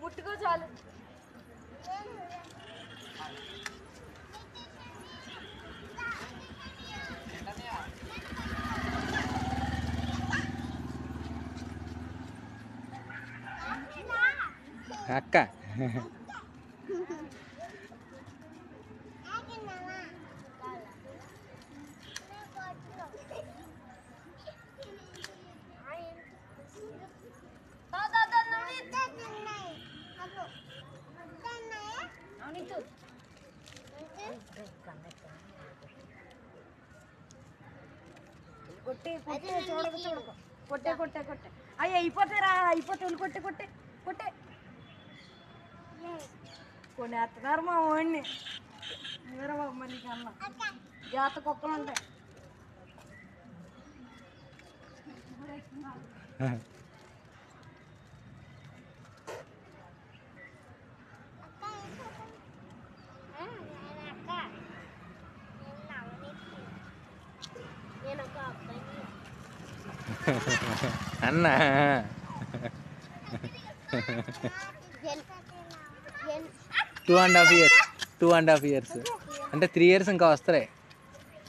ముట్టుకో చాలు. అక్క కొట్టే కొట్టే చూడకు చూడకు కొట్టే కొట్టే కొట్టే అయ్యి అయిపోతారా అయిపోతే కొట్టే కొట్టే కొట్టే కొన్ని ఎత్తగారు మా వాడిని వీరబాబు మళ్ళీ కన్నా జాత కుక్కలు ఉంటాయి. అన్నా 2.5 years అంటే 3 years ఇంకా వస్తాయి.